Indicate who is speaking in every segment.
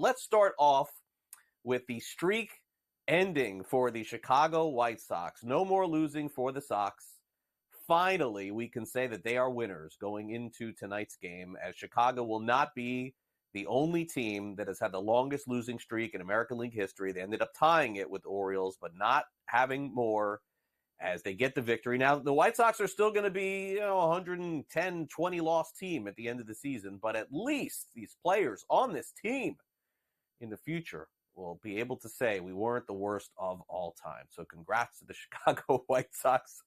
Speaker 1: let's start off with the streak ending for the Chicago White Sox. No more losing for the Sox. Finally, we can say that they are winners going into tonight's game, as Chicago will not be the only team that has had the longest losing streak in American League history. They ended up tying it with the Orioles, but not having more as they get the victory. Now, the White Sox are still going to be, 110, 20 loss team at the end of the season, but at least these players on this team in the future will be able to say we weren't the worst of all time. So congrats to the Chicago White Sox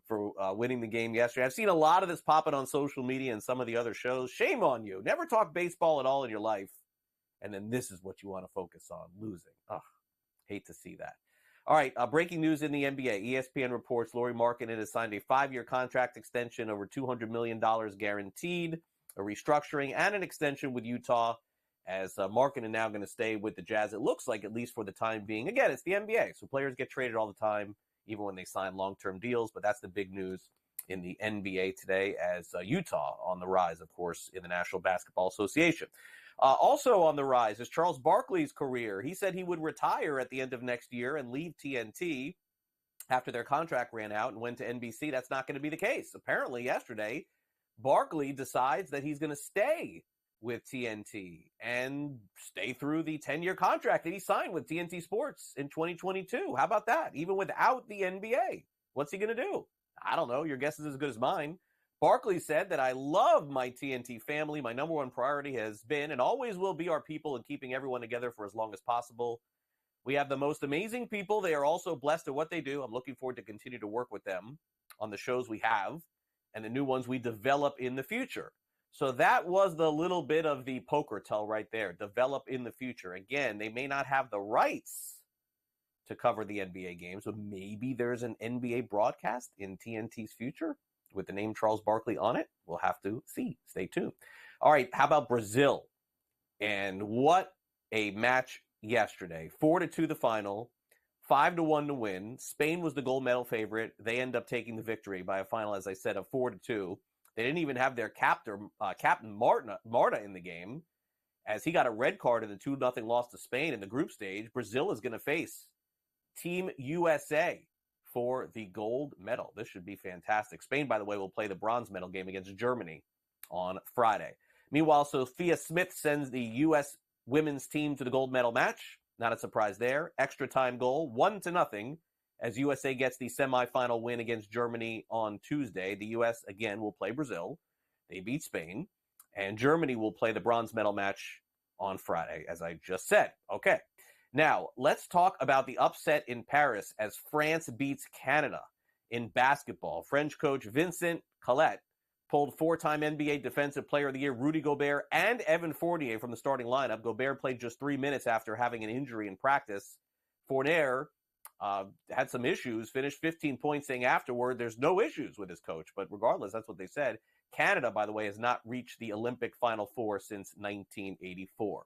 Speaker 1: for winning the game yesterday. I've seen a lot of this popping on social media and some of the other shows. Shame on you. Never talk baseball at all in your life. And then this is what you want to focus on, losing. Ugh, hate to see that. All right, breaking news in the NBA. ESPN reports Lauri Markkanen has signed a 5-year contract extension over $200 million guaranteed, a restructuring, and an extension with Utah, as Markkanen now going to stay with the Jazz, it looks like, at least for the time being. Again, it's the NBA, so players get traded all the time, even when they sign long-term deals, but that's the big news in the NBA today, as Utah on the rise, of course, in the National Basketball Association. Also on the rise is Charles Barkley's career. He said he would retire at the end of next year and leave TNT after their contract ran out and went to NBC. That's not going to be the case. Apparently, yesterday, Barkley decides that he's going to stay with TNT and stay through the 10-year contract that he signed with TNT Sports in 2022. How about that? Even without the NBA. What's he going to do? I don't know. Your guess is as good as mine. Barkley said that I love my TNT family. My number one priority has been and always will be our people and keeping everyone together for as long as possible. We have the most amazing people. They are also blessed at what they do. I'm looking forward to continue to work with them on the shows we have and the new ones we develop in the future. So that was the little bit of the poker tell right there. Develop in the future. Again, they may not have the rights to cover the NBA games, but maybe there's an NBA broadcast in TNT's future with the name Charles Barkley on it. We'll have to see. Stay tuned. All right, how about Brazil? And what a match yesterday. 4-2 the final, 5-1 to win. Spain was the gold medal favorite. They end up taking the victory by a final, as I said, of 4-2. They didn't even have their captain Marta in the game, as he got a red card in the 2-0 loss to Spain in the group stage. Brazil is going to face Team USA for the gold medal. This should be fantastic. Spain, by the way, will play the bronze medal game against Germany on Friday. Meanwhile, Sophia Smith sends the U.S. women's team to the gold medal match. Not a surprise there. Extra time goal, 1-0, as USA gets the semifinal win against Germany on Tuesday. The U.S., again, will play Brazil. They beat Spain. And Germany will play the bronze medal match on Friday, as I just said. Okay. Now, let's talk about the upset in Paris as France beats Canada in basketball. French coach Vincent Collet pulled 4-time NBA Defensive Player of the Year Rudy Gobert and Evan Fournier from the starting lineup. Gobert played just 3 minutes after having an injury in practice. Fournier had some issues, finished 15 points, saying afterward there's no issues with his coach. But regardless, that's what they said. Canada, by the way, has not reached the Olympic Final Four since 1984.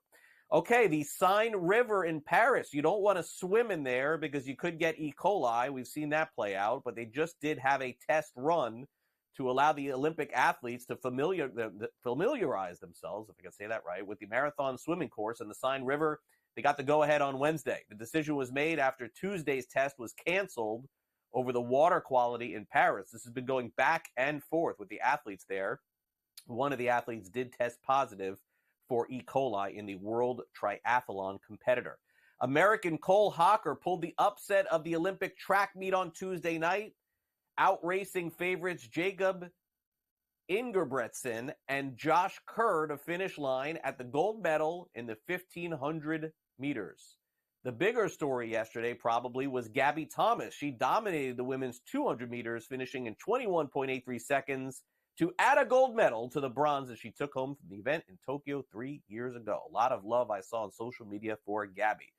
Speaker 1: Okay, the Seine River in Paris. You don't want to swim in there because you could get E. coli. We've seen that play out, but they just did have a test run to allow the Olympic athletes to familiarize themselves, if I can say that right, with the marathon swimming course in the Seine River. They got the go-ahead on Wednesday. The decision was made after Tuesday's test was canceled over the water quality in Paris. This has been going back and forth with the athletes there. One of the athletes did test positive for E. coli in the World Triathlon competitor. American Cole Hocker pulled the upset of the Olympic track meet on Tuesday night, outracing favorites Jacob Ingebrigtsen and Josh Kerr to finish line at the gold medal in the 1,500 meters. The bigger story yesterday probably was Gabby Thomas. She dominated the women's 200 meters, finishing in 21.83 seconds to add a gold medal to the bronze that she took home from the event in Tokyo 3 years ago. A lot of love I saw on social media for Gabby.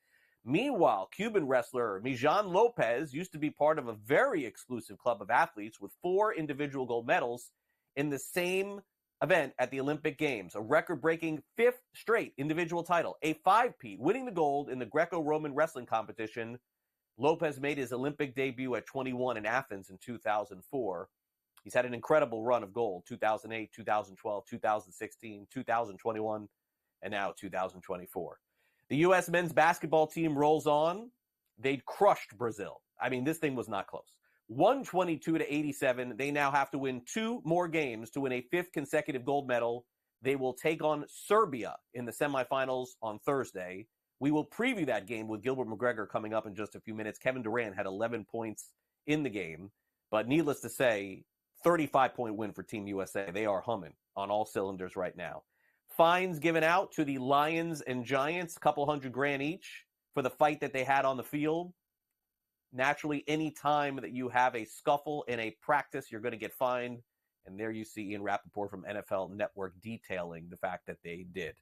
Speaker 1: Meanwhile, Cuban wrestler Mijan Lopez used to be part of a very exclusive club of athletes with 4 individual gold medals in the same event at the Olympic Games, a record-breaking 5th straight individual title, a 5-peat, winning the gold in the Greco-Roman wrestling competition. Lopez made his Olympic debut at 21 in Athens in 2004. He's had an incredible run of gold, 2008, 2012, 2016, 2021, and now 2024. The U.S. men's basketball team rolls on. They crushed Brazil. I mean, this thing was not close. 122-87. They now have to win 2 more games to win a 5th consecutive gold medal. They will take on Serbia in the semifinals on Thursday. We will preview that game with Gilbert McGregor coming up in just a few minutes. Kevin Durant had 11 points in the game. But needless to say, 35-point win for Team USA. They are humming on all cylinders right now. Fines given out to the Lions and Giants, a couple $100,000 each for the fight that they had on the field. Naturally, any time that you have a scuffle in a practice, you're going to get fined. And there you see Ian Rappaport from NFL Network detailing the fact that they did.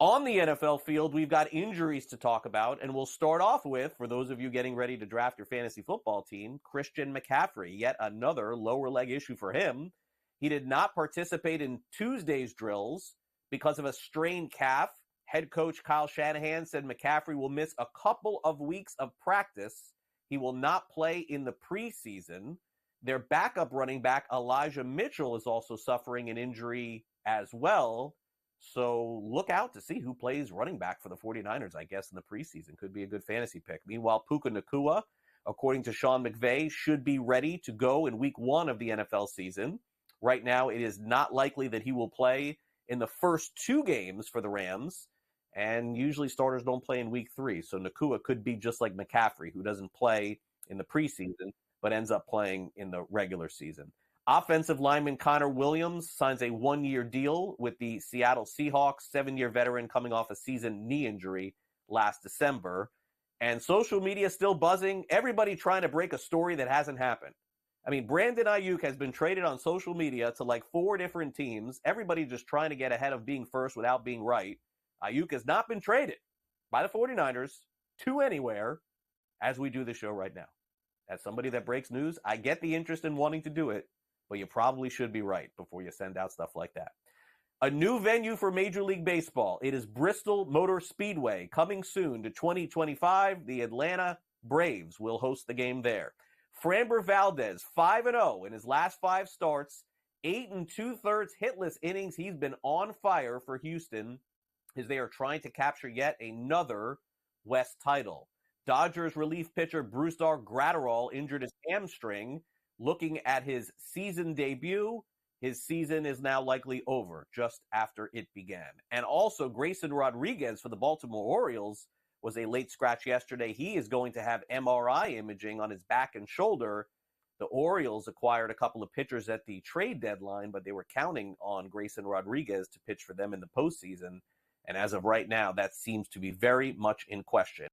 Speaker 1: On the NFL field, we've got injuries to talk about, and we'll start off with, for those of you getting ready to draft your fantasy football team, Christian McCaffrey. Yet another lower leg issue for him. He did not participate in Tuesday's drills because of a strained calf. Head coach Kyle Shanahan said McCaffrey will miss a couple of weeks of practice. He will not play in the preseason. Their backup running back, Elijah Mitchell, is also suffering an injury as well. So look out to see who plays running back for the 49ers, I guess, in the preseason. Could be a good fantasy pick. Meanwhile, Puka Nacua, according to Sean McVay, should be ready to go in week 1 of the NFL season. Right now, it is not likely that he will play in the first 2 games for the Rams. And usually starters don't play in week 3. So Nacua could be just like McCaffrey, who doesn't play in the preseason, but ends up playing in the regular season. Offensive lineman Connor Williams signs a 1-year deal with the Seattle Seahawks, 7-year veteran coming off a season knee injury last December. And social media still buzzing. Everybody trying to break a story that hasn't happened. I mean, Brandon Ayuk has been traded on social media to like 4 different teams. Everybody just trying to get ahead of being first without being right. Ayuk has not been traded by the 49ers to anywhere as we do the show right now. As somebody that breaks news, I get the interest in wanting to do it, but you probably should be right before you send out stuff like that. A new venue for Major League Baseball. It is Bristol Motor Speedway. Coming soon to 2025, the Atlanta Braves will host the game there. Framber Valdez, 5-0 in his last 5 starts, 8 2/3 hitless innings. He's been on fire for Houston as they are trying to capture yet another West title. Dodgers relief pitcher Brusdar Graterol injured his hamstring. Looking at his season debut, his season is now likely over just after it began. And also, Grayson Rodriguez for the Baltimore Orioles was a late scratch yesterday. He is going to have MRI imaging on his back and shoulder. The Orioles acquired a couple of pitchers at the trade deadline, but they were counting on Grayson Rodriguez to pitch for them in the postseason. And as of right now, that seems to be very much in question.